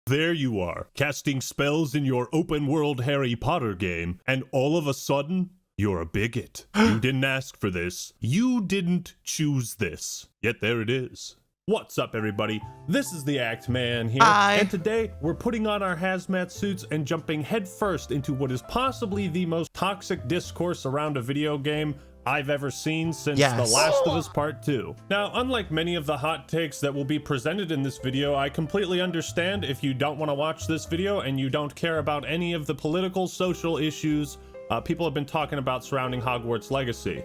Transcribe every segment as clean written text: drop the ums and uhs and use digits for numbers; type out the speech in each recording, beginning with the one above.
There you are, casting spells in your open-world Harry Potter game, and all of a sudden, you're a bigot. You didn't ask for this. You didn't choose this. Yet there it is. What's up, everybody? This is the Act Man here, and today we're putting on our hazmat suits and jumping headfirst into what is possibly the most toxic discourse around a video game I've ever seen since The Last of Us Part 2. Now, unlike many of the hot takes that will be presented in this video, I completely understand if you don't want to watch this video and you don't care about any of the political, social issues people have been talking about surrounding Hogwarts Legacy.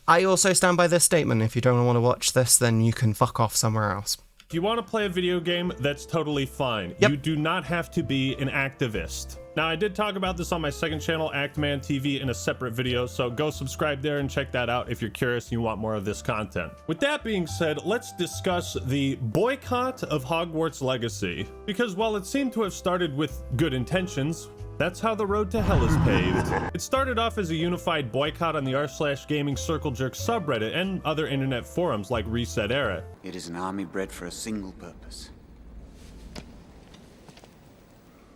I also stand by this statement. If you don't want to watch this, then you can fuck off somewhere else. If you want to play a video game, that's totally fine. Yep. You do not have to be an activist. Now, I did talk about this on my second channel, Actman TV, in a separate video, so go subscribe there and check that out if you're curious and you want more of this content. With that being said, let's discuss the boycott of Hogwarts Legacy. Because while it seemed to have started with good intentions, that's how the road to hell is paved. It started off as a unified boycott on the r/gaming Circle Jerk subreddit and other internet forums like Reset Era. It is an army bred for a single purpose.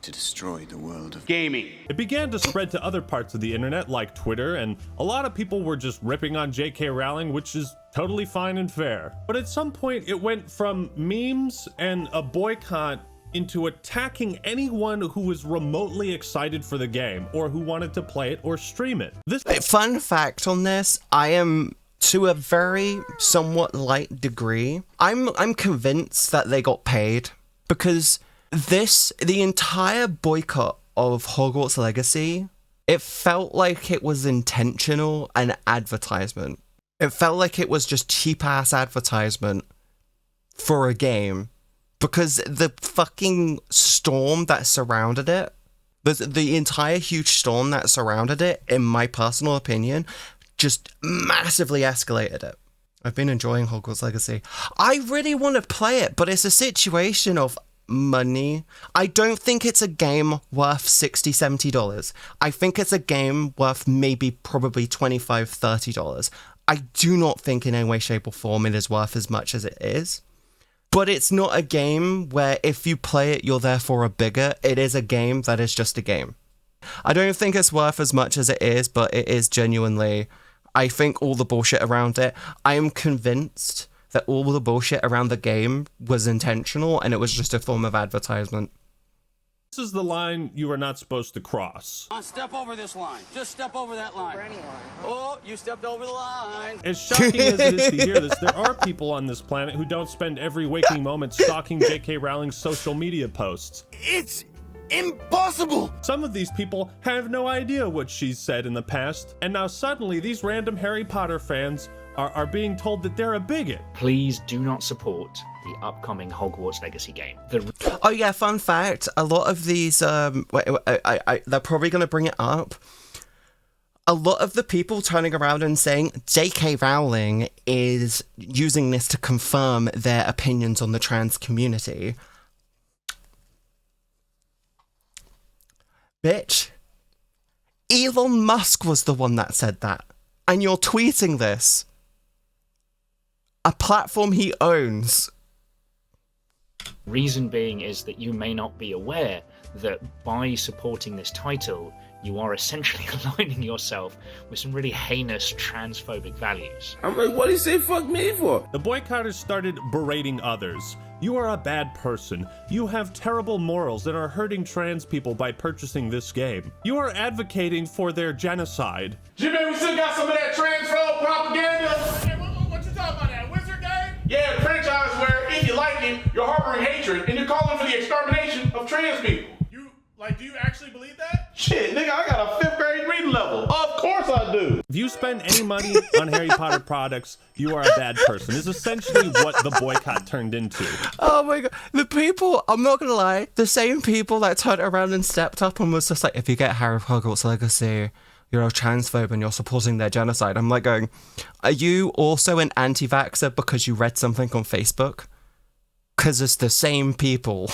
To destroy the world of gaming. It began to spread to other parts of the internet like Twitter, and a lot of people were just ripping on J.K. Rowling, which is totally fine and fair. But at some point it went from memes and a boycott into attacking anyone who was remotely excited for the game or who wanted to play it or stream it. Fun fact on this, I am to a very somewhat light degree, I'm convinced that they got paid, because the entire boycott of Hogwarts Legacy, it felt like it was intentional and advertisement. It felt like it was just cheap-ass advertisement for a game, because the fucking storm that surrounded it, the entire huge storm that surrounded it, in my personal opinion, just massively escalated it. I've been enjoying Hogwarts Legacy. I really want to play it, but it's a situation of money. I don't think it's a game worth $60, $70. I think it's a game worth probably $25, $30. I do not think in any way, shape, or form it is worth as much as it is. But it's not a game where if you play it, you're therefore a bigot. It is a game that is just a game. I don't think it's worth as much as it is, but it is genuinely, I think all the bullshit around it, I am convinced that all the bullshit around the game was intentional and it was just a form of advertisement. This is the line you are not supposed to cross. Step over this line. Just step over that line. Over any line. Oh, you stepped over the line. As shocking as it is to hear this, there are people on this planet who don't spend every waking moment stalking J.K. Rowling's social media posts. It's impossible! Some of these people have no idea what she's said in the past, and now suddenly these random Harry Potter fans are being told that they're a bigot. Please do not support the upcoming Hogwarts Legacy game. Oh yeah, fun fact, a lot of these, they're probably going to bring it up. A lot of the people turning around and saying J.K. Rowling is using this to confirm their opinions on the trans community. Bitch, Elon Musk was the one that said that. And you're tweeting this. A platform he owns. Reason being is that you may not be aware that by supporting this title, you are essentially aligning yourself with some really heinous transphobic values. I'm like, what did he say fuck me for? The boycotters started berating others. You are a bad person. You have terrible morals and are hurting trans people by purchasing this game. You are advocating for their genocide. Jimmy, we still got some of that transphobe propaganda. Hey, what you talking about, that wizard game? Yeah, the franchise where if you like it, you're harboring hatred and you're calling for the extermination of trans people. Do you actually believe that? Shit, nigga, I got a 5th grade reading level. Of course I do. If you spend any money on Harry Potter products, you are a bad person. Is essentially what the boycott turned into. Oh my god. The people, I'm not gonna lie, the same people that turned around and stepped up and was just like, if you get Harry Hogwarts Legacy, you're a transphobe and you're supporting their genocide. I'm like going, are you also an anti-vaxxer because you read something on Facebook? Because it's the same people.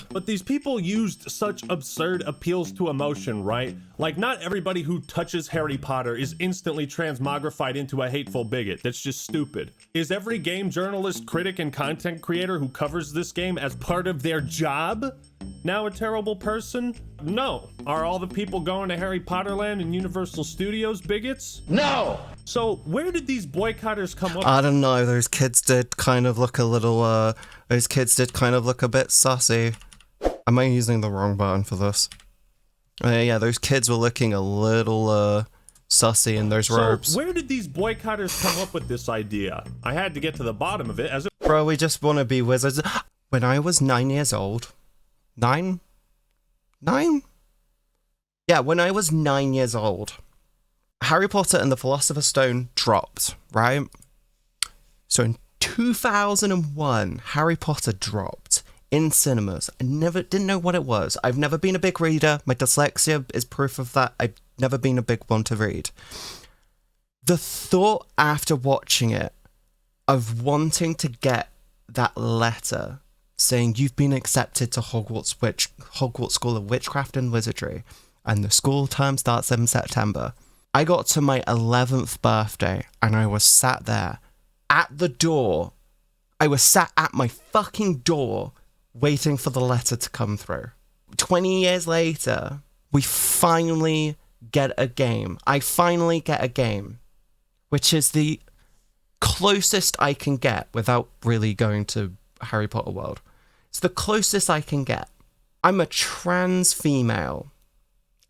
But these people used such absurd appeals to emotion, right? Like, not everybody who touches Harry Potter is instantly transmogrified into a hateful bigot. That's just stupid. Is every game journalist, critic, and content creator who covers this game as part of their job now a terrible person? No. Are all the people going to Harry Potter Land and Universal Studios bigots? No! So, where did these boycotters come up? I don't know, those kids did kind of look a little, a bit sussy. Am I using the wrong button for this? Yeah, those kids were looking a little, sussy in those robes. So, where did these boycotters come up with this idea? I had to get to the bottom of it as it... Bro, we just want to be wizards. When I was 9 years old... 9? Yeah, when I was 9 years old, Harry Potter and the Philosopher's Stone dropped, right? So in 2001, Harry Potter dropped in cinemas. I didn't know what it was. I've never been a big reader. My dyslexia is proof of that. I've never been a big one to read. The thought after watching it of wanting to get that letter saying you've been accepted to Hogwarts School of Witchcraft and Wizardry, and the school term starts in September. I got to my 11th birthday, and I was sat there at the door. I was sat at my fucking door, waiting for the letter to come through. 20 years later, we finally get a game. I finally get a game, which is the closest I can get without really going to Harry Potter World. It's the closest I can get. I'm a trans female.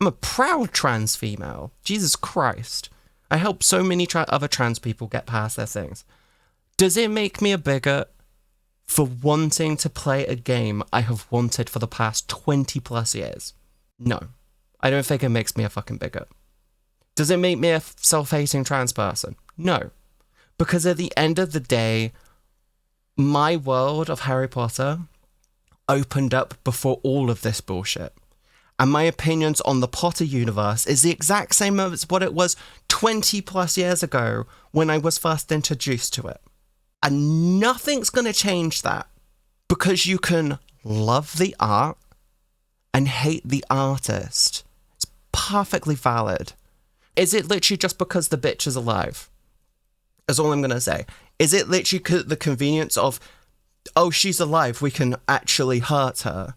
I'm a proud trans female. Jesus Christ. I help so many other trans people get past their things. Does it make me a bigot for wanting to play a game I have wanted for the past 20 plus years? No. I don't think it makes me a fucking bigot. Does it make me a self-hating trans person? No. Because at the end of the day, my world of Harry Potter opened up before all of this bullshit. And my opinions on the Potter universe is the exact same as what it was 20 plus years ago when I was first introduced to it. And nothing's going to change that, because you can love the art and hate the artist. It's perfectly valid. Is it literally just because the bitch is alive? That's all I'm going to say. Is it literally the convenience of, oh, she's alive, we can actually hurt her?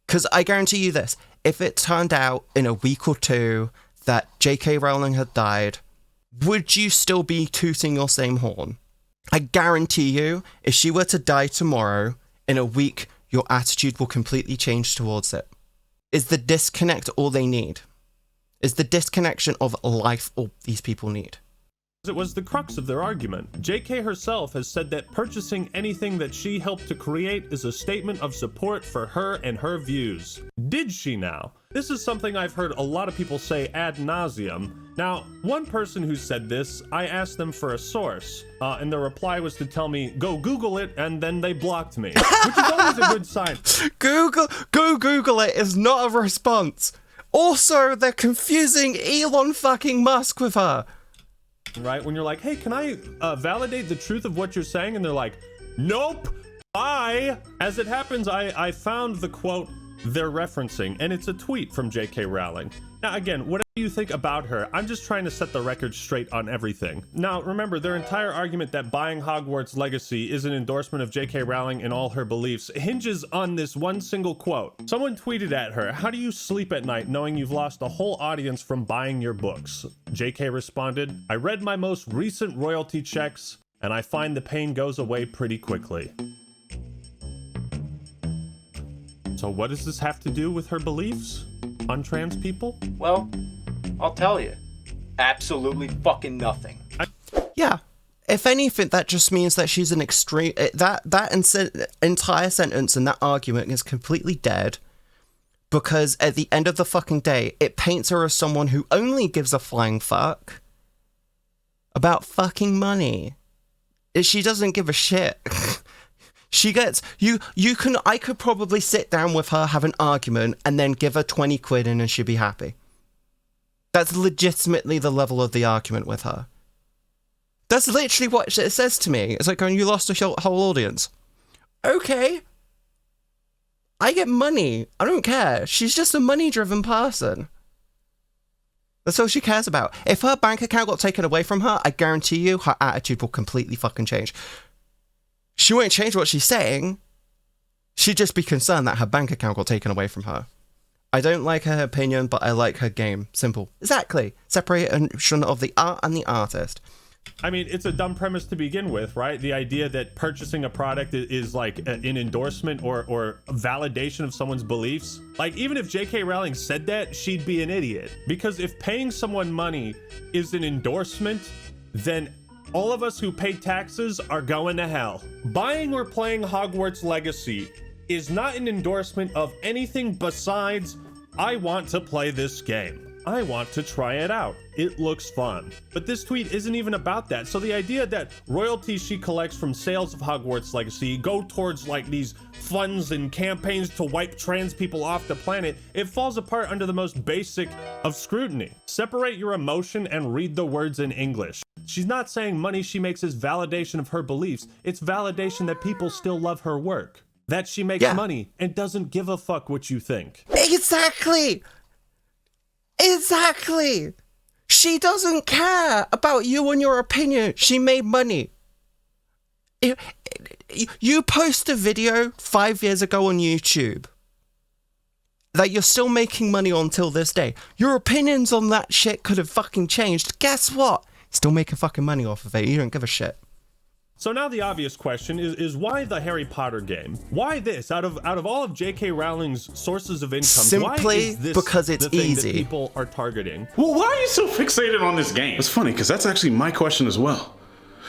Because I guarantee you this, if it turned out in a week or two that J.K. Rowling had died, would you still be tooting your same horn? I guarantee you, if she were to die tomorrow, in a week, your attitude will completely change towards it. Is the disconnect all they need? Is the disconnection of life all these people need? It was the crux of their argument. JK herself has said that purchasing anything that she helped to create is a statement of support for her and her views. Did she now? This is something I've heard a lot of people say ad nauseum. Now, one person who said this, I asked them for a source, and their reply was to tell me, go Google it, and then they blocked me, which is always a good sign. Go Google it is not a response. Also, they're confusing Elon fucking Musk with her. Right? When you're like, hey, can I validate the truth of what you're saying? And they're like, nope, bye. As it happens, I found the quote they're referencing, and it's a tweet from J.K. Rowling. Now, again, whatever you think about her, I'm just trying to set the record straight on everything. Now, remember, their entire argument that buying Hogwarts Legacy is an endorsement of J.K. Rowling and all her beliefs hinges on this one single quote. Someone tweeted at her, how do you sleep at night knowing you've lost a whole audience from buying your books? J.K. responded, I read my most recent royalty checks, and I find the pain goes away pretty quickly. So what does this have to do with her beliefs on trans people? Well, I'll tell you. Absolutely fucking nothing. Yeah. If anything, that just means that she's an extreme... That entire sentence and that argument is completely dead, because at the end of the fucking day, it paints her as someone who only gives a flying fuck about fucking money. She doesn't give a shit. She gets... I could probably sit down with her, have an argument, and then give her 20 quid and she'd be happy. That's legitimately the level of the argument with her. That's literally what it says to me. It's like, going, you lost a whole audience. Okay. I get money. I don't care. She's just a money-driven person. That's all she cares about. If her bank account got taken away from her, I guarantee you her attitude will completely fucking change. She won't change what she's saying. She'd just be concerned that her bank account got taken away from her. I don't like her opinion, but I like her game. Simple. Exactly. Separation of the art and the artist. I mean, it's a dumb premise to begin with, right? The idea that purchasing a product is like an endorsement or a validation of someone's beliefs. Like, even if J.K. Rowling said that, she'd be an idiot. Because if paying someone money is an endorsement, then all of us who pay taxes are going to hell. Buying or playing Hogwarts Legacy is not an endorsement of anything besides, I want to play this game. I want to try it out. It looks fun. But this tweet isn't even about that. So the idea that royalties she collects from sales of Hogwarts Legacy go towards like these funds and campaigns to wipe trans people off the planet, it falls apart under the most basic of scrutiny. Separate your emotion and read the words in English. She's not saying money she makes is validation of her beliefs. It's validation that people still love her work. That she makes money and doesn't give a fuck what you think. Exactly! Exactly! She doesn't care about you and your opinion. She made money. You post a video 5 years ago on YouTube that you're still making money on till this day. Your opinions on that shit could have fucking changed. Guess what? Still making fucking money off of it. You don't give a shit. So now the obvious question is why the Harry Potter game? Why this? Out of all of J.K. Rowling's sources of income, simply why is this because it's the thing easy that people are targeting? Well, why are you so fixated on this game? It's funny, because that's actually my question as well.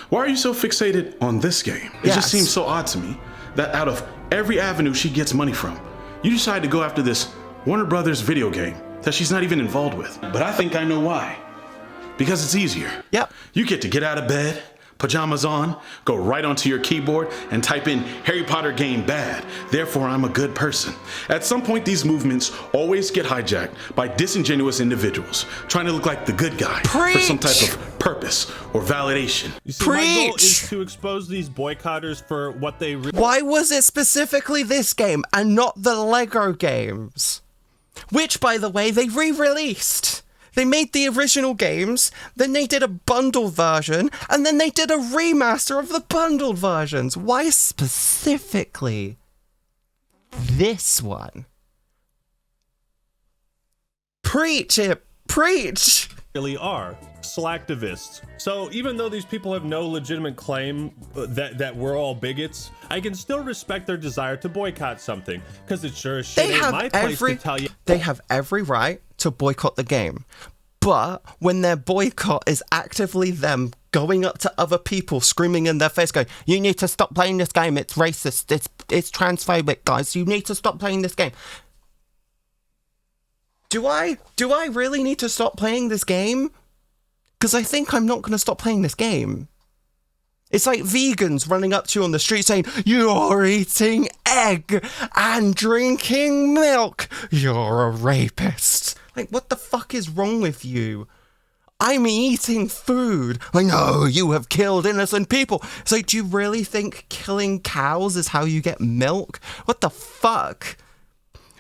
Why are you so fixated on this game? It just seems so odd to me that out of every avenue she gets money from, you decide to go after this Warner Brothers video game that she's not even involved with. But I think I know why. Because it's easier. Yep. You get to get out of bed, pajamas on, go right onto your keyboard and type in Harry Potter game bad, therefore I'm a good person. At some point, these movements always get hijacked by disingenuous individuals trying to look like the good guy for some type of purpose or validation. You see, my goal is to expose these boycotters for what they Why was it specifically this game and not the Lego games? Which, by the way, they re-released. They made the original games, then they did a bundled version, and then they did a remaster of the bundled versions. Why specifically this one? Preach it! Preach! really are slacktivists. So even though these people have no legitimate claim that we're all bigots, I can still respect their desire to boycott something, because it sure as shit ain't my place to tell you. They have every right to boycott the game, but when their boycott is actively them going up to other people, screaming in their face, going, "You need to stop playing this game. It's racist. It's transphobic, guys. You need to stop playing this game." Do I really need to stop playing this game? Because I think I'm not going to stop playing this game. It's like vegans running up to you on the street saying, "You're eating egg and drinking milk. You're a rapist." Like, what the fuck is wrong with you? I'm eating food. I know you have killed innocent people. It's like, do you really think killing cows is how you get milk? What the fuck?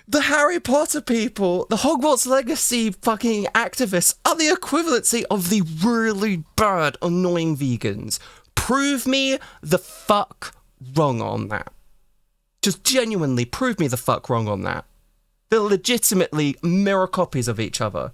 The Harry Potter people, the Hogwarts Legacy fucking activists are the equivalency of the really bad, annoying vegans. Prove me the fuck wrong on that. Just genuinely prove me the fuck wrong on that. They're legitimately mirror copies of each other.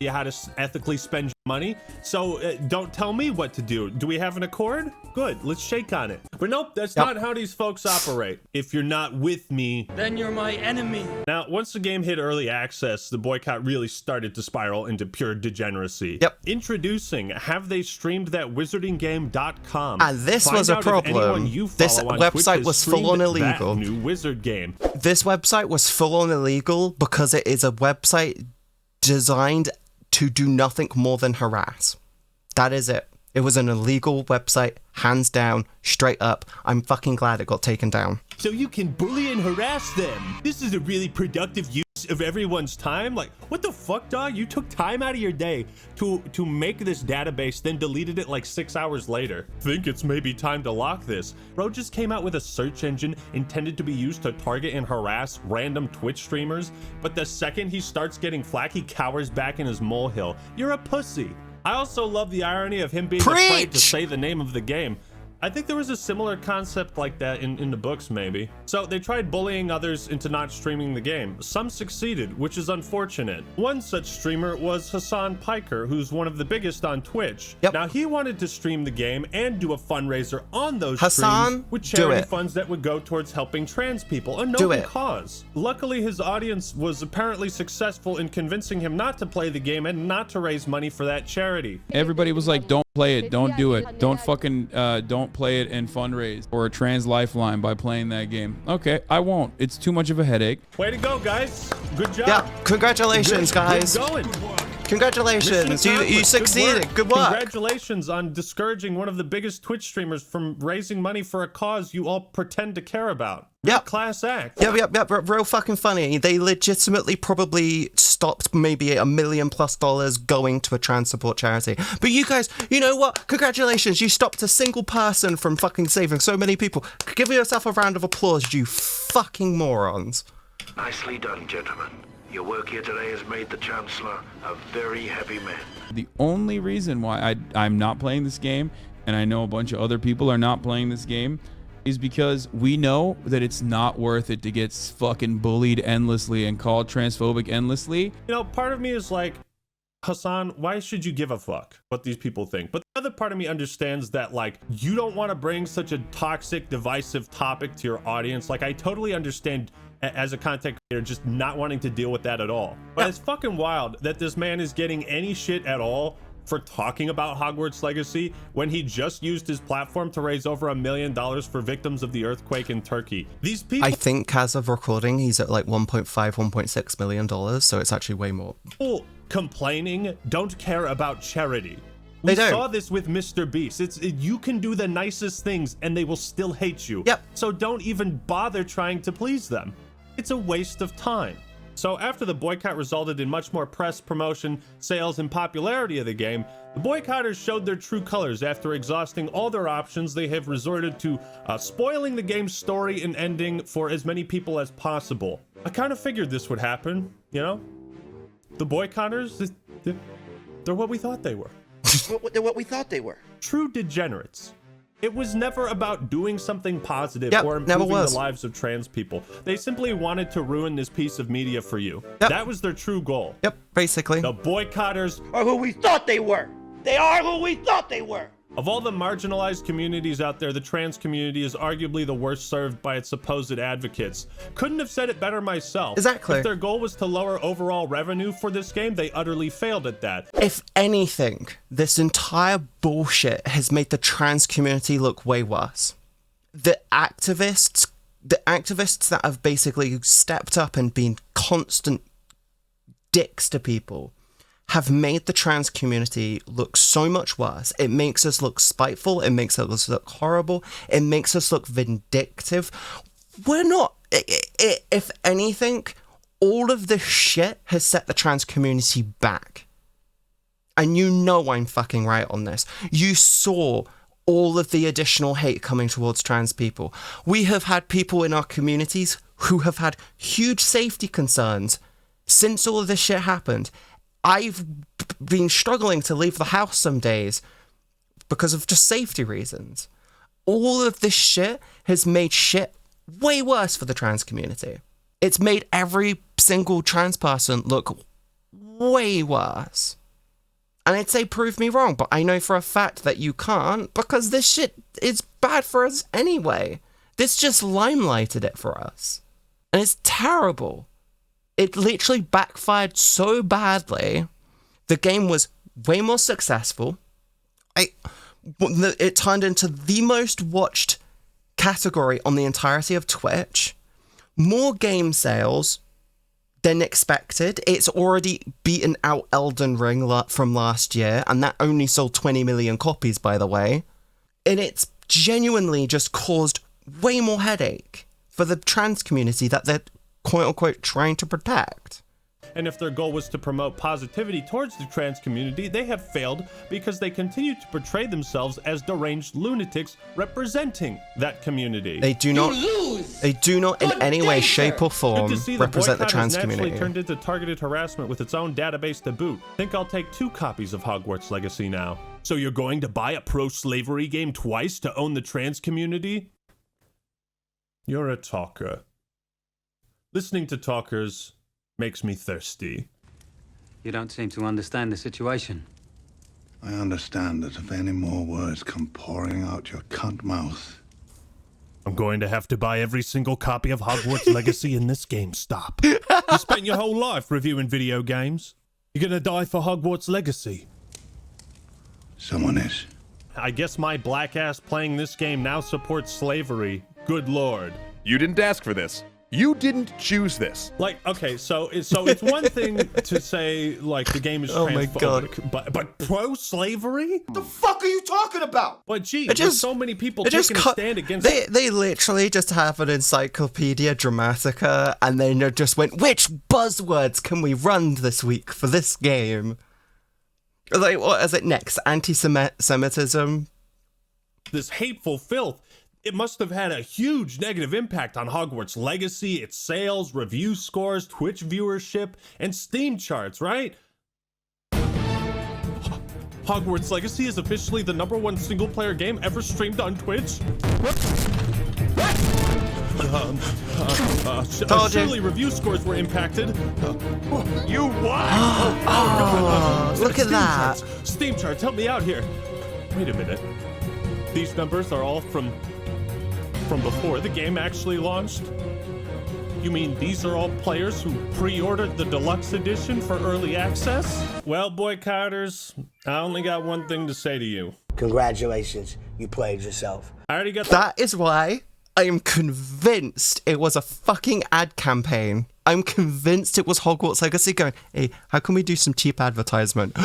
How to ethically spend money, so don't tell me what to do. Do we have an accord? Good, let's shake on it. But nope, that's not how these folks operate. If you're not with me, then you're my enemy. Now, once the game hit early access, the boycott really started to spiral into pure degeneracy. Introducing, have they streamed that wizardinggame.com? And this was a problem. This website was full on illegal. New wizard game. This website was full on illegal because it is a website designed to do nothing more than harass. That is it. It was an illegal website, hands down, straight up. I'm fucking glad it got taken down. So you can bully and harass them. This is a really productive use use of everyone's time? Like, what the fuck, dog? You took time out of your day to make this database, then deleted it like 6 hours later. Think it's maybe time to lock this. Bro just came out with a search engine intended to be used to target and harass random Twitch streamers, but the second he starts getting flack, he cowers back in his molehill. You're a pussy. I also love the irony of him being afraid to say the name of the game. I think there was a similar concept like that in the books, maybe. So they tried bullying others into not streaming the game. Some succeeded, which is unfortunate. One such streamer was Hassan Piker, who's one of the biggest on Twitch. Yep. Now, he wanted to stream the game and do a fundraiser on those Hassan, streams with charity funds that would go towards helping trans people, a noble cause. Luckily, his audience was apparently successful in convincing him not to play the game and not to raise money for that charity. Everybody was like, don't play it, don't do it, don't fucking, don't play it and fundraise for a trans lifeline by playing that game. Okay, I won't. It's too much of a headache. Way to go, guys. Good job. Yeah, congratulations, guys. Good going. Congratulations, you succeeded. Good work. Congratulations on discouraging one of the biggest Twitch streamers from raising money for a cause you all pretend to care about. Yep. Class act. Yep. Real fucking funny. They legitimately probably stopped maybe $1 million+ going to a trans support charity. But you guys, you know what? Congratulations. You stopped a single person from fucking saving so many people. Give yourself a round of applause, you fucking morons. Nicely done, gentlemen. Your work here today has made the Chancellor a very happy man. The only reason why I'm not playing this game, and I know a bunch of other people are not playing this game, is because we know that it's not worth it to get fucking bullied endlessly and called transphobic endlessly. You know, part of me is like, Hassan, why should you give a fuck what these people think? But the other part of me understands that, like, you don't want to bring such a toxic, divisive topic to your audience. Like, I totally understand as a content creator just not wanting to deal with that at all. But it's fucking wild that this man is getting any shit at all for talking about Hogwarts Legacy when he just used his platform to raise over $1 million for victims of the earthquake in Turkey. These people, I think as of recording, he's at like $1.6 million, so it's actually way more. People complaining don't care about charity. They We don't. saw this with Mr. Beast. You can do the nicest things and they will still hate you. Yep. So don't even bother trying to please them. It's a waste of time. So after the boycott resulted in much more press, promotion, sales, and popularity of the game, the boycotters showed their true colors. After exhausting all their options, they have resorted to spoiling the game's story and ending for as many people as possible. I kind of figured this would happen, you know? The boycotters, they're what we thought they were. They're what we thought they were. True degenerates. It was never about doing something positive or never improving was. the lives of trans people. They simply wanted to ruin this piece of media for you. Yep. That was their true goal. Yep, basically. The boycotters Are who we thought they were. They are who we thought they were. Of all the marginalized communities out there, the trans community is arguably the worst served by its supposed advocates. Couldn't have said it better myself. Exactly. If their goal was to lower overall revenue for this game, they utterly failed at that. If anything, this entire bullshit has made the trans community look way worse. The activists that have basically stepped up and been constant dicks to people have made the trans community look so much worse. It makes us look spiteful. It makes us look horrible. It makes us look vindictive. We're not... If anything, all of this shit has set the trans community back. And you know I'm fucking right on this. You saw all of the additional hate coming towards trans people. We have had people in our communities who have had huge safety concerns since all of this shit happened. I've been struggling to leave the house some days because of just safety reasons. All of this shit has made shit way worse for the trans community. It's made every single trans person look way worse. And I'd say prove me wrong, but I know for a fact that you can't because this shit is bad for us anyway. This just limelighted it for us. And it's terrible. It literally backfired so badly. The game was way more successful. It turned into the most watched category on the entirety of Twitch. More game sales than expected. It's already beaten out Elden Ring from last year, and that only sold 20 million copies, by the way. And it's genuinely just caused way more headache for the trans community that they're quote-unquote trying to protect. And if their goal was to promote positivity towards the trans community, they have failed because they continue to portray themselves as deranged lunatics representing that community. They do not in any way, shape, or form represent the trans community. Turned into targeted harassment with its own database to boot. Think I'll take 2 copies of Hogwarts Legacy now. So you're going to buy a pro-slavery game twice to own the trans community? You're a talker. Listening to talkers makes me thirsty. You don't seem to understand the situation. I understand that if any more words come pouring out your cunt mouth, I'm going to have to buy every single copy of Hogwarts Legacy in this GameStop. You spent your whole life reviewing video games. You're gonna die for Hogwarts Legacy. Someone is. I guess my black ass playing this game now supports slavery. Good lord. You didn't ask for this. You didn't choose this. Like, okay, so it's one thing to say, like, the game is transphobic, but pro-slavery? The fuck are you talking about? But gee, there's so many people taking a stand against They literally just have an Encyclopedia Dramatica, and they just went, which buzzwords can we run this week for this game? Like, what is it next? Anti-Semitism? This hateful filth. It must have had a huge negative impact on Hogwarts Legacy, its sales, review scores, Twitch viewership, and Steam charts, right? Hogwarts Legacy is officially the #1 single-player game ever streamed on Twitch? Surely review scores were impacted. You what? Look at that. Steam charts, help me out here. Wait a minute. These numbers are all from before the game actually launched? You mean these are all players who pre-ordered the deluxe edition for early access? Well, boycotters, I only got one thing to say to you. Congratulations, you played yourself. I already got That is why I am convinced it was a fucking ad campaign. I'm convinced it was Hogwarts Legacy going, hey, how can we do some cheap advertisement?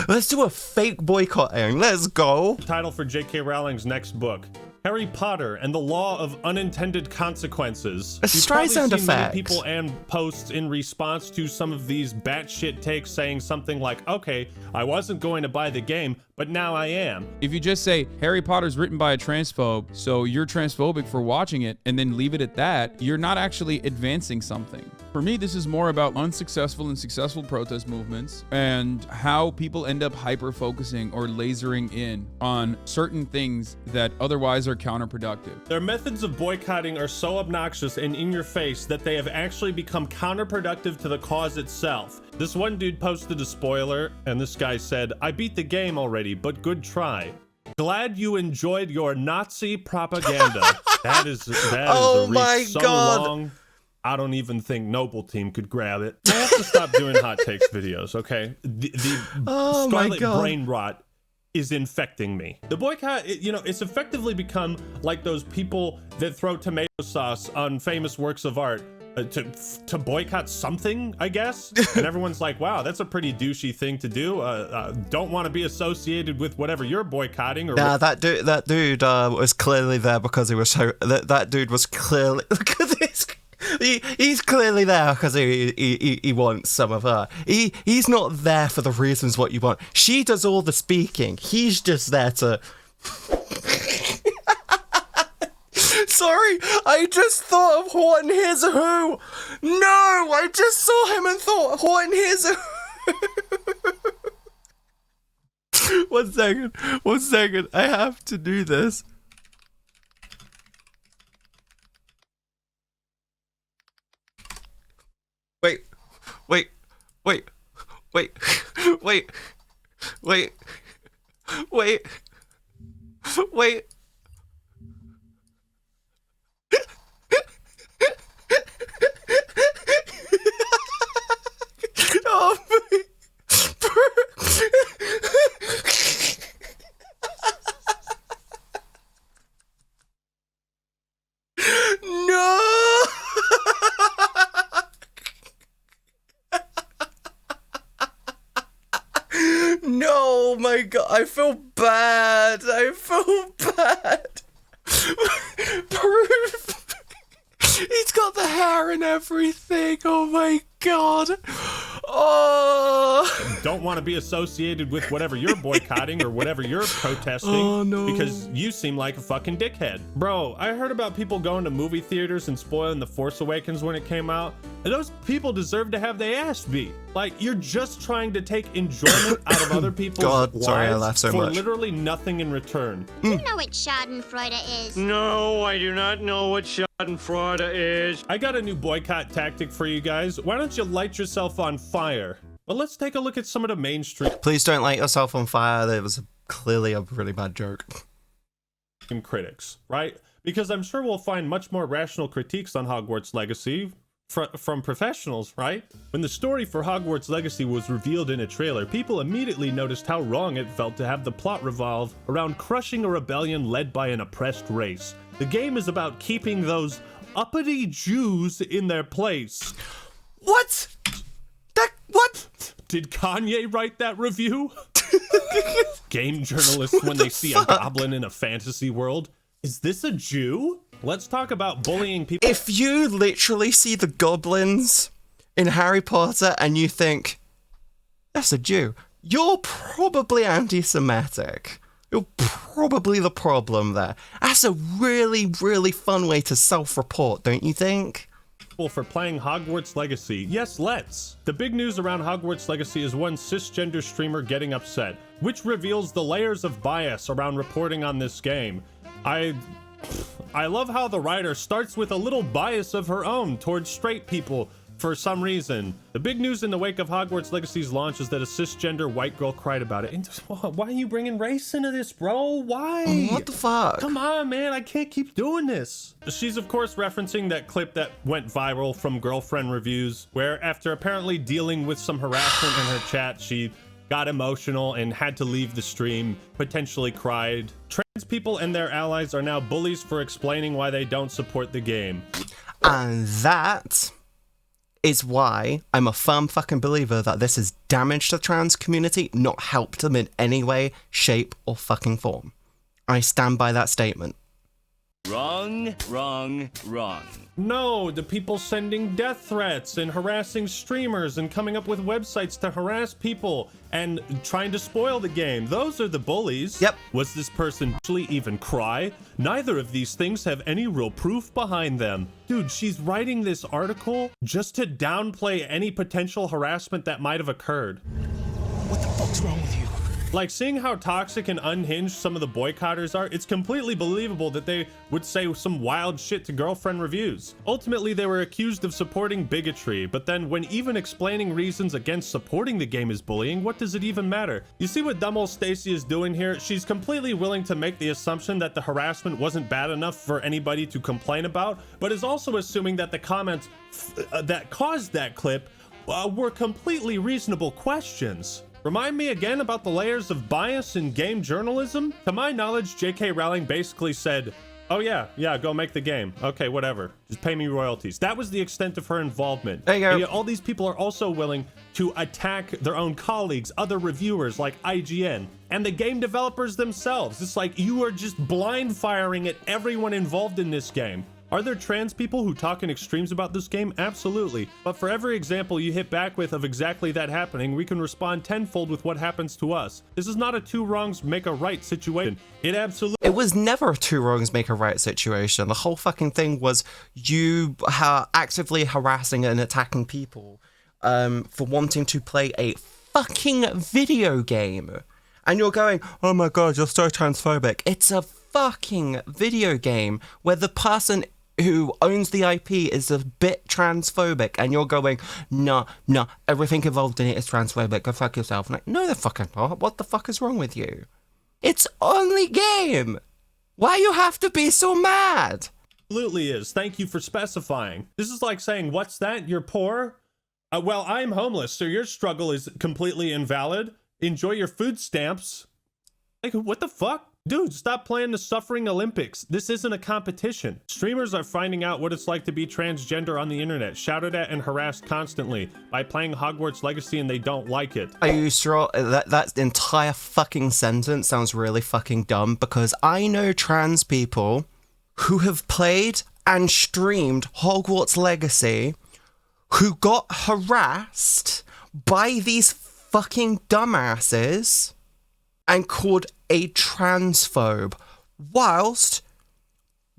Let's do a fake boycotting. Let's go. Title for J.K. Rowling's next book. Harry Potter and the Law of Unintended Consequences. A stray sound You've probably seen many effect. people and posts in response to some of these batshit takes saying something like, okay, I wasn't going to buy the game, but now I am. If you just say Harry Potter's written by a transphobe, so you're transphobic for watching it, and then leave it at that, you're not actually advancing something. For me, this is more about unsuccessful and successful protest movements and how people end up hyper-focusing or lasering in on certain things that otherwise are counterproductive. Their methods of boycotting are so obnoxious and in your face that they have actually become counterproductive to the cause itself. This one dude posted a spoiler, and this guy said, I beat the game already, but good try. Glad you enjoyed your Nazi propaganda. That is Oh a my reach so God. long, I don't even think Noble Team could grab it. I have to stop doing hot takes videos, okay? The Oh my scarlet God. brain rot is infecting me. The boycott, it's effectively become like those people that throw tomato sauce on famous works of art to boycott something, I guess. And everyone's like, wow, that's a pretty douchey thing to do. Don't want to be associated with whatever you're boycotting. Or Nah, that dude was clearly there because he was so. That dude was clearly. Look at this. He's clearly there because he wants some of her. He's not there for the reasons what you want. She does all the speaking. He's just there to. Sorry, I just thought of Horton Hears a Who. No, I just saw him and thought Horton Hears a Who. One second. I have to do this. Wait. Oh my. No. No, my God, I feel bad. Proof. He's got the hair and everything. Oh my god. Oh. Don't want to be associated with whatever you're boycotting or whatever you're protesting. Oh, no. Because you seem like a fucking dickhead. Bro, I heard about people going to movie theaters and spoiling The Force Awakens when it came out. And those people deserve to have their ass beat. Like, you're just trying to take enjoyment out of other people's lives I laughed so for much. literally nothing in return. Do you know what Schadenfreude is? No, I do not know what Schadenfreude is. I got a new boycott tactic for you guys. Why don't you light yourself on fire? But let's take a look at some of the mainstream Please don't light yourself on fire. That was clearly a really bad joke. critics, right? Because I'm sure we'll find much more rational critiques on Hogwarts Legacy from professionals, right? When the story for Hogwarts Legacy was revealed in a trailer, people immediately noticed how wrong it felt to have the plot revolve around crushing a rebellion led by an oppressed race. The game is about keeping those uppity Jews in their place. What? What? Did Kanye write that review? Game journalists, when they see a goblin in a fantasy world, is this a Jew? Let's talk about bullying people. If you literally see the goblins in Harry Potter and you think, that's a Jew, you're probably anti-Semitic. You're probably the problem there. That's a really, really fun way to self-report, don't you think? For playing Hogwarts Legacy. Yes, let's. The big news around Hogwarts Legacy is one cisgender streamer getting upset, which reveals the layers of bias around reporting on this game. I love how the writer starts with a little bias of her own towards straight people for some reason. The big news in the wake of Hogwarts Legacy's launch is that a cisgender white girl cried about it. And why are you bringing race into this, bro? Why? What the fuck? Come on, man. I can't keep doing this. She's, of course, referencing that clip that went viral from Girlfriend Reviews, where after apparently dealing with some harassment in her chat, she got emotional and had to leave the stream, potentially cried. Trans people and their allies are now bullies for explaining why they don't support the game. And that is why I'm a firm fucking believer that this has damaged the trans community, not helped them in any way, shape, or fucking form. I stand by that statement. Wrong, wrong, wrong. No, the people sending death threats and harassing streamers and coming up with websites to harass people and trying to spoil the game. Those are the bullies. Yep. Was this person actually even cry? Neither of these things have any real proof behind them. Dude, she's writing this article just to downplay any potential harassment that might have occurred. What the fuck's wrong with you? Like, seeing how toxic and unhinged some of the boycotters are, it's completely believable that they would say some wild shit to Girlfriend Reviews. Ultimately, they were accused of supporting bigotry, but then when even explaining reasons against supporting the game is bullying, what does it even matter? You see what dumb old Stacy is doing here? She's completely willing to make the assumption that the harassment wasn't bad enough for anybody to complain about, but is also assuming that the comments that caused that clip were completely reasonable questions. Remind me again about the layers of bias in game journalism? To my knowledge, J.K. Rowling basically said, oh yeah, go make the game. Okay, whatever. Just pay me royalties. That was the extent of her involvement. There you go. And yet all these people are also willing to attack their own colleagues, other reviewers like IGN, and the game developers themselves. It's like you are just blind firing at everyone involved in this game. Are there trans people who talk in extremes about this game? Absolutely. But for every example you hit back with of exactly that happening, we can respond tenfold with what happens to us. This is not a two wrongs make a right situation. It was never a two wrongs make a right situation. The whole fucking thing was you actively harassing and attacking people for wanting to play a fucking video game. And you're going, oh my god, you're so transphobic. It's a fucking video game where the person who owns the IP is a bit transphobic, and you're going, no, everything involved in it is transphobic, go fuck yourself. Like, no, they're fucking not. What the fuck is wrong with you? It's only game. Why you have to be so mad? Absolutely is. Thank you for specifying. This is like saying, what's that? You're poor? Well, I'm homeless, so your struggle is completely invalid. Enjoy your food stamps. Like, what the fuck? Dude, stop playing the suffering Olympics. This isn't a competition. Streamers are finding out what it's like to be transgender on the internet, shouted at and harassed constantly by playing Hogwarts Legacy, and they don't like it. Are you sure that entire fucking sentence sounds really fucking dumb? Because I know trans people who have played and streamed Hogwarts Legacy who got harassed by these fucking dumbasses and called a transphobe, whilst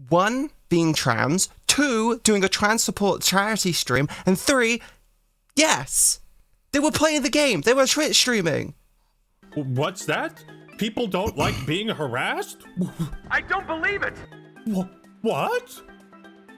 1, being trans, 2, doing a trans support charity stream, and 3, yes, they were playing the game. They were Twitch streaming. What's that? People don't like being harassed? I don't believe it! What?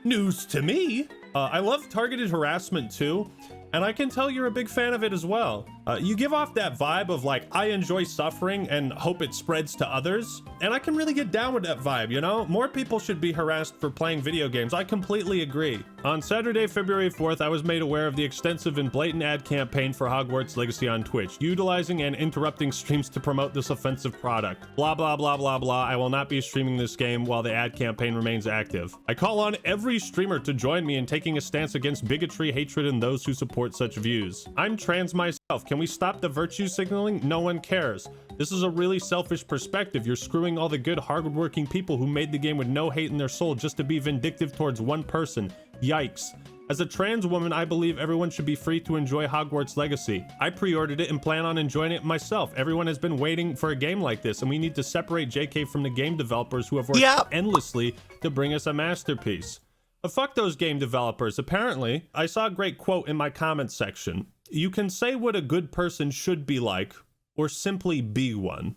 News to me. I love targeted harassment too, and I can tell you're a big fan of it as well. You give off that vibe of like, I enjoy suffering and hope it spreads to others, and I can really get down with that vibe, you know? More people should be harassed for playing video games. I completely agree. On Saturday, February 4th, I was made aware of the extensive and blatant ad campaign for Hogwarts Legacy on Twitch, utilizing and interrupting streams to promote this offensive product. Blah, blah, blah, blah, blah. I will not be streaming this game while the ad campaign remains active. I call on every streamer to join me in taking a stance against bigotry, hatred, and those who support such views. I'm trans myself. Can we stop the virtue signaling? No one cares. This is a really selfish perspective. You're screwing all the good, hardworking people who made the game with no hate in their soul just to be vindictive towards one person. Yikes. As a trans woman, I believe everyone should be free to enjoy Hogwarts Legacy. I pre-ordered it and plan on enjoying it myself. Everyone has been waiting for a game like this, and we need to separate JK from the game developers who have worked endlessly to bring us a masterpiece. But fuck those game developers. Apparently, I saw a great quote in my comments section. You can say what a good person should be like, or simply be one.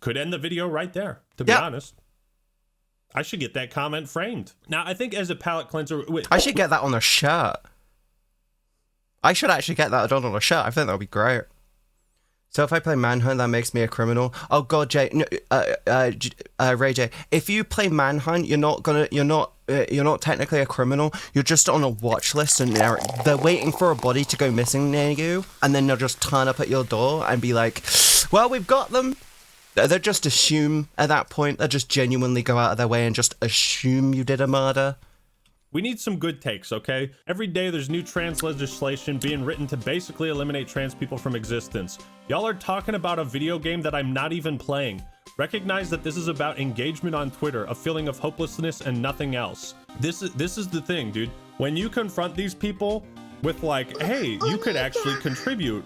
Could end the video right there, to be honest. I should get that comment framed. Now, I think as a palate cleanser... I should get that on a shirt. I should actually get that done on a shirt. I think that would be great. So if I play Manhunt, that makes me a criminal. Oh God, Jay, Ray J, if you play Manhunt, you're not technically a criminal. You're just on a watch list, and they're waiting for a body to go missing near you, and then they'll just turn up at your door and be like, "Well, we've got them." They'll just assume at that point. They'll just genuinely go out of their way and just assume you did a murder. We need some good takes, okay? Every day there's new trans legislation being written to basically eliminate trans people from existence. Y'all are talking about a video game that I'm not even playing. Recognize that this is about engagement on Twitter, a feeling of hopelessness and nothing else. This is the thing, dude. When you confront these people with like, hey, you could actually contribute.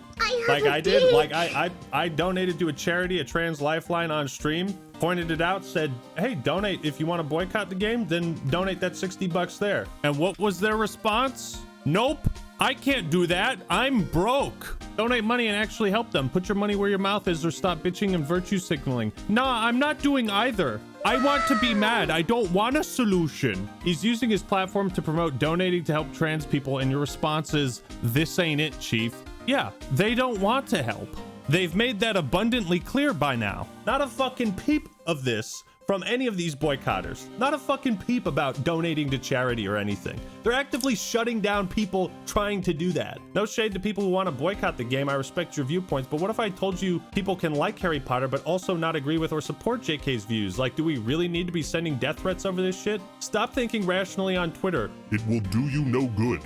Like I did, like I donated to a charity, a trans lifeline on stream, pointed it out, said, hey, donate if you want to boycott the game, then donate that $60 there. And what was their response? Nope, I can't do that. I'm broke. Donate money and actually help them. Put your money where your mouth is, or stop bitching and virtue signaling. Nah, I'm not doing either. I want to be mad. I don't want a solution. He's using his platform to promote donating to help trans people, and your response is, this ain't it, chief. Yeah, they don't want to help. They've made that abundantly clear by now. Not a fucking peep of this from any of these boycotters. Not a fucking peep about donating to charity or anything. They're actively shutting down people trying to do that. No shade to people who want to boycott the game. I respect your viewpoints, but what if I told you people can like Harry Potter but also not agree with or support JK's views? Like, do we really need to be sending death threats over this shit? Stop thinking rationally on Twitter. It will do you no good.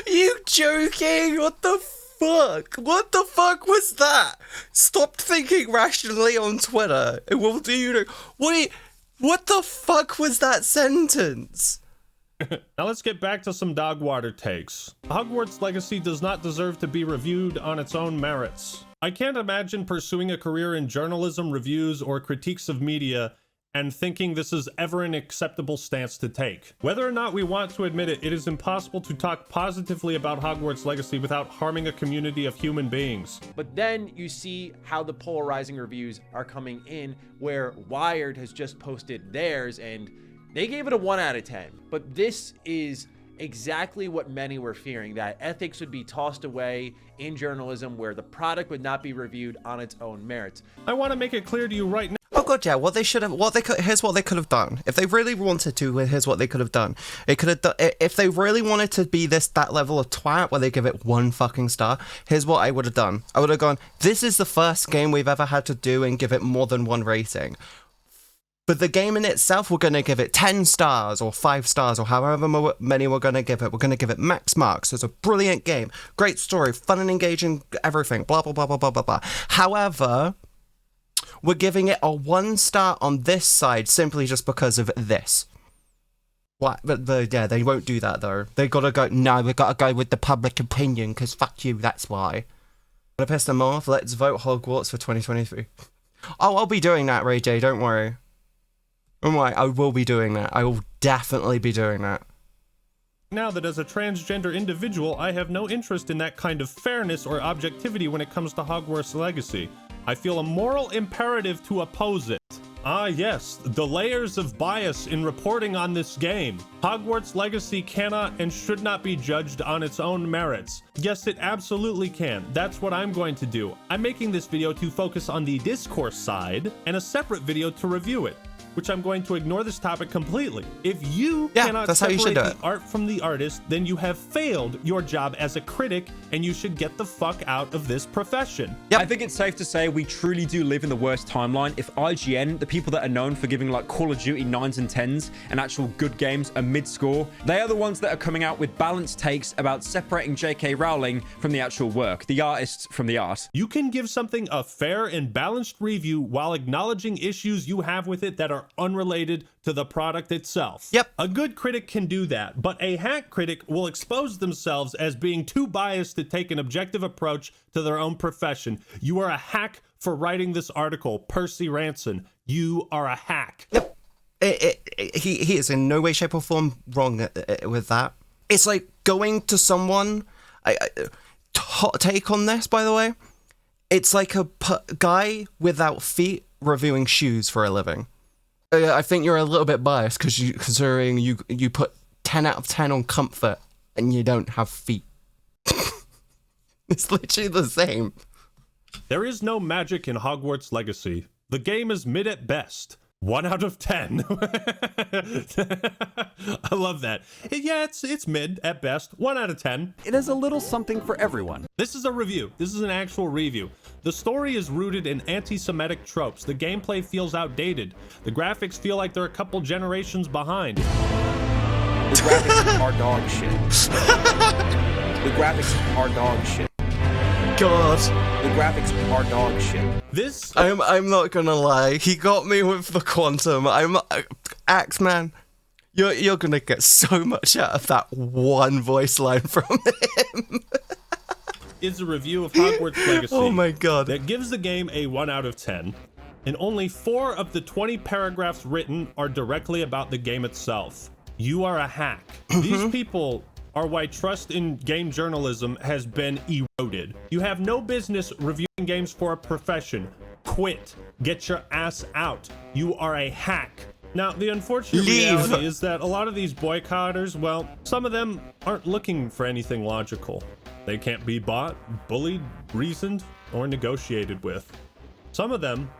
You joking? What the fuck? What the fuck was that? Stop thinking rationally on Twitter. It will do you no... Wait, what the fuck was that sentence? Now let's get back to some dog water takes. Hogwarts Legacy does not deserve to be reviewed on its own merits. I can't imagine pursuing a career in journalism, reviews, or critiques of media and thinking this is ever an acceptable stance to take. Whether or not we want to admit it, it is impossible to talk positively about Hogwarts Legacy without harming a community of human beings. But then you see how the polarizing reviews are coming in, where Wired has just posted theirs and they gave it a 1 out of 10. But this is exactly what many were fearing, that ethics would be tossed away in journalism, where the product would not be reviewed on its own merits. I want to make it clear to you right now. Oh god, yeah. Here's what they could have done. If they really wanted to, here's what they could have done. It could have done. If they really wanted to be that level of twat where they give it 1 fucking star, here's what I would have done. I would have gone, this is the first game we've ever had to do and give it more than 1 rating. But the game in itself, we're going to give it 10 stars or 5 stars or however many we're going to give it. We're going to give it max marks. It's a brilliant game. Great story, fun and engaging, everything, blah, blah, blah, blah, blah, blah, blah. However, we're giving it a 1 star on this side simply just because of this. What? But yeah, they won't do that though. They gotta go, no, we gotta go with the public opinion, because fuck you, that's why. Wanna piss them off? Let's vote Hogwarts for 2023. Oh, I'll be doing that, Ray J, don't worry. Don't worry, I will be doing that. I will definitely be doing that. Now that as a transgender individual, I have no interest in that kind of fairness or objectivity when it comes to Hogwarts Legacy. I feel a moral imperative to oppose it. Ah yes, the layers of bias in reporting on this game. Hogwarts Legacy cannot and should not be judged on its own merits. Yes, it absolutely can. That's what I'm going to do. I'm making this video to focus on the discourse side and a separate video to review it, which I'm going to ignore this topic completely. If you cannot separate the art from the artist, then you have failed your job as a critic and you should get the fuck out of this profession. I think it's safe to say we truly do live in the worst timeline. If IGN, the people that are known for giving like Call of Duty 9s and 10s and actual good games a mid-score, they are the ones that are coming out with balanced takes about separating J.K. Rowling from the actual work, the artists from the art. You can give something a fair and balanced review while acknowledging issues you have with it that are unrelated to the product itself. Yep. A good critic can do that, but a hack critic will expose themselves as being too biased to take an objective approach to their own profession. You are a hack for writing this article, Percy Ranson. You are a hack. Yep. He is in no way, shape, or form wrong with that. It's like going to someone. Hot take on this, by the way. It's like a guy without feet reviewing shoes for a living. I think you're a little bit biased considering you put 10 out of 10 on comfort and you don't have feet. It's literally the same. There is no magic in Hogwarts Legacy. The game is mid at best. 1 out of 10. I love that. Yeah, it's mid at best. 1 out of 10. It is a little something for everyone. This is a review. This is an actual review. The story is rooted in anti-Semitic tropes. The gameplay feels outdated. The graphics feel like they're a couple generations behind. The graphics are dog shit. The graphics are dog shit. God. The graphics are dog shit. This I'm not gonna lie. He got me with the quantum. Axeman, you're gonna get so much out of that one voice line from him. Is a review of Hogwarts Legacy. Oh my god. That gives the game a 1 out of 10. And only 4 of the 20 paragraphs written are directly about the game itself. You are a hack. These people are why trust in game journalism has been eroded. You have no business reviewing games for a profession. Quit. Get your ass out. You are a hack. Now, the unfortunate reality is that a lot of these boycotters, well, some of them aren't looking for anything logical. They can't be bought, bullied, reasoned, or negotiated with. Some of them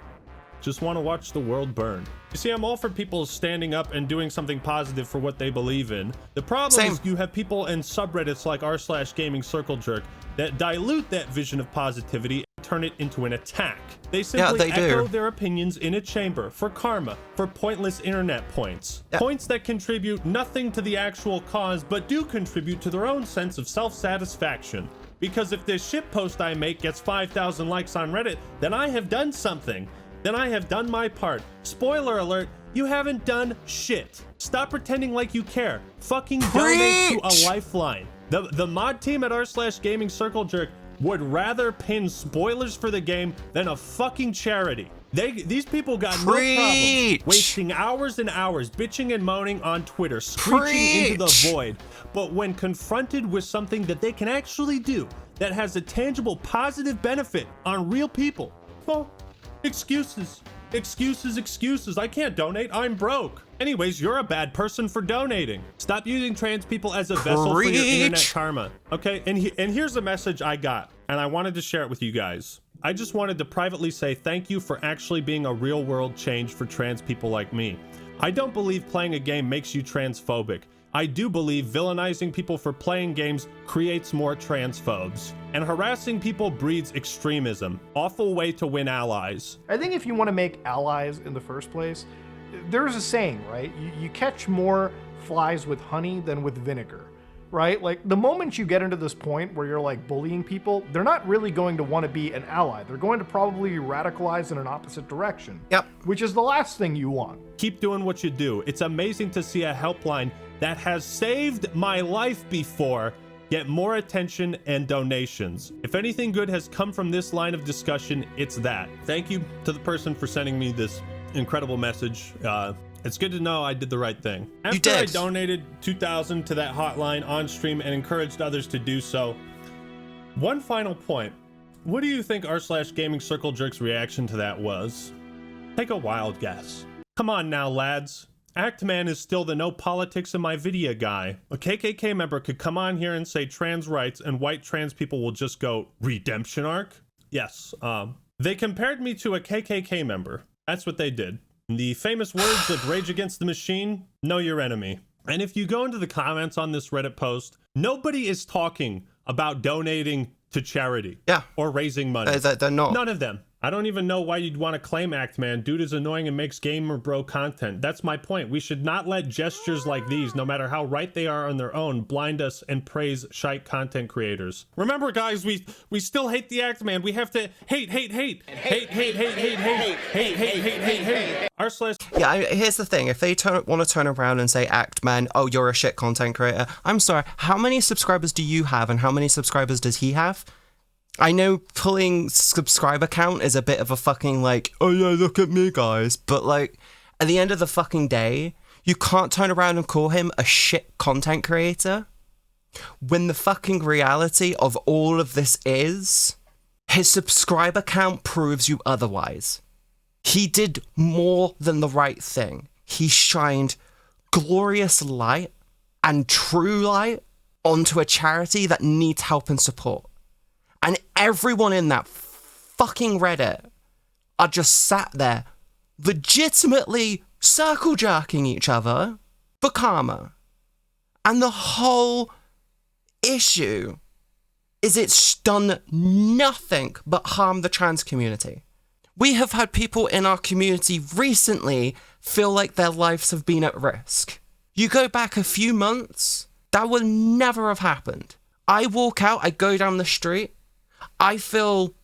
just want to watch the world burn. You see, I'm all for people standing up and doing something positive for what they believe in. The problem is you have people in subreddits like r/gaming circle jerk that dilute that vision of positivity and turn it into an attack. They simply echo their opinions in a chamber for karma, for pointless internet points. Points that contribute nothing to the actual cause, but do contribute to their own sense of self-satisfaction. Because if this shitpost I make gets 5,000 likes on Reddit, then I have done something. Then I have done my part. Spoiler alert, you haven't done shit. Stop pretending like you care. Fucking donate to a lifeline. The mod team at r/gaming circle jerk would rather pin spoilers for the game than a fucking charity. These people got no problem wasting hours and hours bitching and moaning on Twitter, screeching into the void. But when confronted with something that they can actually do that has a tangible positive benefit on real people, well, excuses. I can't donate. I'm broke. Anyways, you're a bad person for donating. Stop using trans people as a vessel for your internet karma. Okay, and here's a message I got, and I wanted to share it with you guys. I just wanted to privately say thank you for actually being a real world change for trans people like me. I don't believe playing a game makes you transphobic. I do believe villainizing people for playing games creates more transphobes. And harassing people breeds extremism. Awful way to win allies. I think if you want to make allies in the first place, there's a saying, right? You catch more flies with honey than with vinegar. right? Like, the moment you get into this point where you're like bullying people, they're not really going to want to be an ally. They're going to probably be radicalized in an opposite direction. Yep. Which is the last thing you want. Keep doing what you do. It's amazing to see a helpline that has saved my life before get more attention and donations. If anything good has come from this line of discussion, it's that. Thank you to the person for sending me this incredible message. It's good to know I did the right thing. After I donated $2,000 to that hotline on stream and encouraged others to do so, one final point. What do you think r/gaming circle jerk's reaction to that was? Take a wild guess. Come on now, lads. Actman is still the no politics in my video guy. A KKK member could come on here and say trans rights and white trans people will just go, redemption arc? Yes, they compared me to a KKK member. That's what they did. The famous words of Rage Against the Machine, know your enemy. And if you go into the comments on this Reddit post, nobody is talking about donating to charity. Yeah. Or raising money. They're not. None of them. I don't even know why you'd want to claim Actman. Dude is annoying and makes gamer bro content. That's my point. We should not let gestures like these, no matter how right they are on their own, blind us and praise shite content creators. Remember, guys, we still hate the Actman. We have to hate. Yeah, here's the thing. If they want to turn around and say, Actman, oh, you're a shit content creator. I'm sorry. How many subscribers do you have and how many subscribers does he have? I know pulling subscriber count is a bit of a fucking like, oh yeah, look at me, guys. But like, at the end of the fucking day, you can't turn around and call him a shit content creator when the fucking reality of all of this is his subscriber count proves you otherwise. He did more than the right thing. He shined glorious light and true light onto a charity that needs help and support. And everyone in that fucking Reddit are just sat there legitimately circle jerking each other for karma. And the whole issue is it's done nothing but harm the trans community. We have had people in our community recently feel like their lives have been at risk. You go back a few months, that would never have happened. I walk out, I go down the street, I feel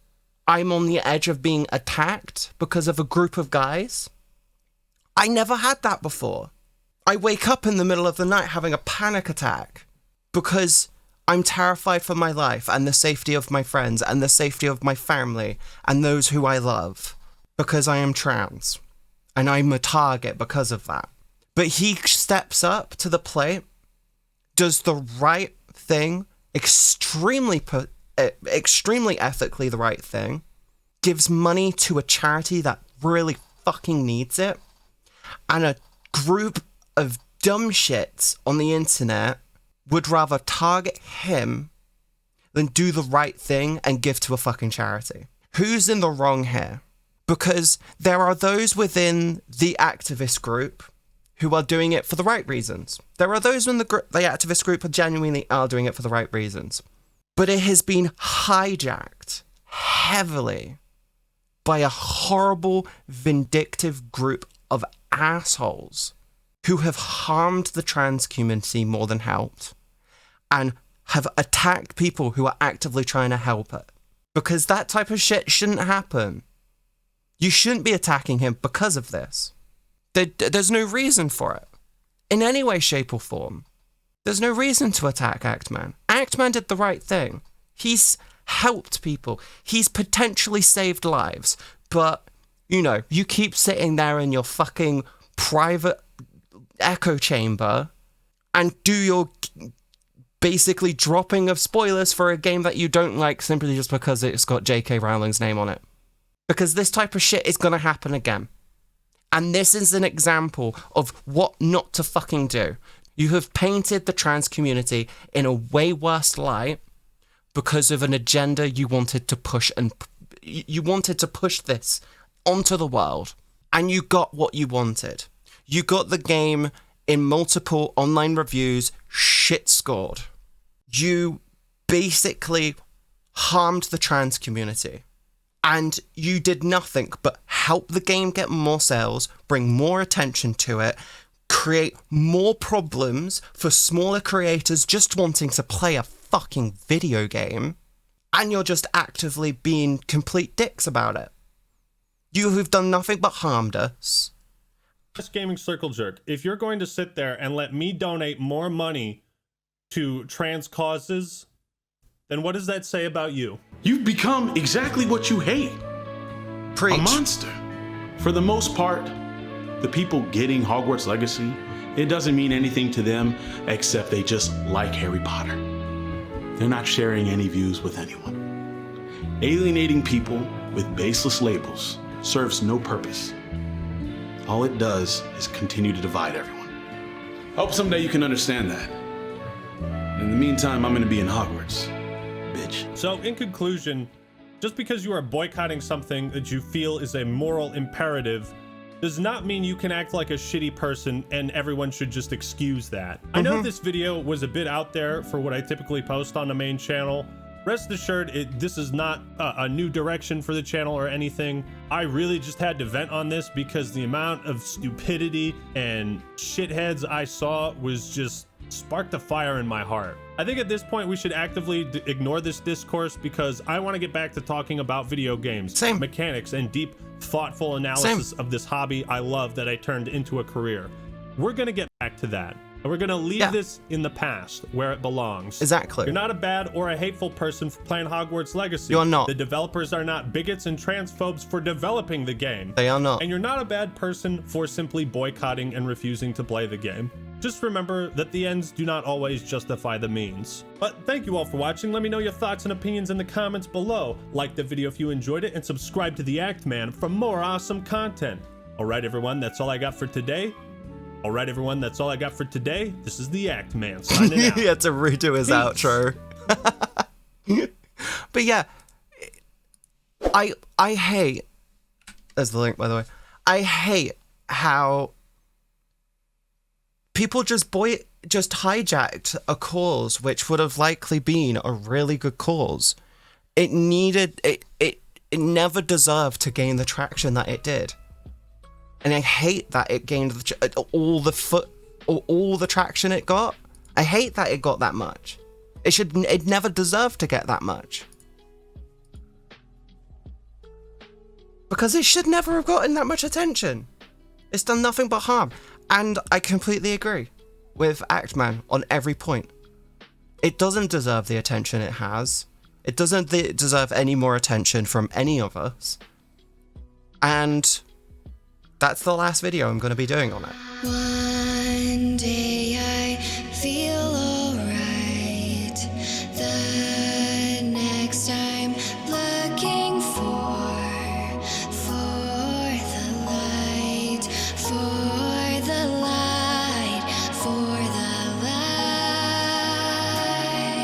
I'm on the edge of being attacked because of a group of guys. I never had that before. I wake up in the middle of the night having a panic attack because I'm terrified for my life and the safety of my friends and the safety of my family and those who I love because I am trans and I'm a target because of that. But he steps up to the plate, does the right thing, extremely ethically the right thing, gives money to a charity that really fucking needs it, and a group of dumb shits on the internet would rather target him than do the right thing and give to a fucking charity. Who's in the wrong here? Because there are those within the activist group who are doing it for the right reasons. There are those in the activist group who genuinely are doing it for the right reasons. But it has been hijacked heavily by a horrible, vindictive group of assholes who have harmed the trans community more than helped and have attacked people who are actively trying to help it. Because that type of shit shouldn't happen. You shouldn't be attacking him because of this. There's no reason for it. In any way, shape, or form. There's no reason to attack Actman. Actman did the right thing. He's helped people. He's potentially saved lives. But, you know, you keep sitting there in your fucking private echo chamber and do your basically dropping of spoilers for a game that you don't like simply just because it's got J.K. Rowling's name on it. Because this type of shit is going to happen again. And this is an example of what not to fucking do. You have painted the trans community in a way worse light because of an agenda you wanted to push, and you wanted to push this onto the world, and you got what you wanted. You got the game in multiple online reviews shit scored. You basically harmed the trans community, and you did nothing but help the game get more sales, bring more attention to it, create more problems for smaller creators just wanting to play a fucking video game, and you're just actively being complete dicks about it. You who've done nothing but harmed us. Gaming Circle Jerk, if you're going to sit there and let me donate more money to trans causes, then what does that say about you? You've become exactly what you hate. Preach. A monster. For the most part, the people getting Hogwarts Legacy, it doesn't mean anything to them except they just like Harry Potter. They're not sharing any views with anyone. Alienating people with baseless labels serves no purpose. All it does is continue to divide everyone. Hope someday you can understand that. In the meantime, I'm gonna be in Hogwarts, bitch. So in conclusion, just because you are boycotting something that you feel is a moral imperative does not mean you can act like a shitty person and everyone should just excuse that. I know this video was a bit out there for what I typically post on the main channel. Rest assured, this is not a new direction for the channel or anything. I really just had to vent on this because the amount of stupidity and shitheads I saw was just sparked a fire in my heart. I think at this point we should actively ignore this discourse because I want to get back to talking about video games, mechanics, and deep, thoughtful analysis of this hobby I love that I turned into a career. We're gonna get back to that. And we're gonna leave this in the past where it belongs. Exactly. You're not a bad or a hateful person for playing Hogwarts Legacy. You're not. The developers are not bigots and transphobes for developing the game. They are not. And you're not a bad person for simply boycotting and refusing to play the game. Just remember that the ends do not always justify the means. But thank you all for watching. Let me know your thoughts and opinions in the comments below. Like the video if you enjoyed it and subscribe to the Act Man for more awesome content. Alright everyone, that's all I got for today. Alright everyone, that's all I got for today. This is the Act Man signing out. He had to redo his outro. But yeah, I hate, there's the link by the way, I hate how people just hijacked a cause which would have likely been a really good cause. It never deserved to gain the traction that it did. And I hate that it gained all the traction it got. I hate that it got that much. It never deserved to get that much. Because it should never have gotten that much attention. It's done nothing but harm. And I completely agree with Actman on every point. It doesn't deserve the attention it has. It doesn't deserve any more attention from any of us. And that's the last video I'm going to be doing on it. One day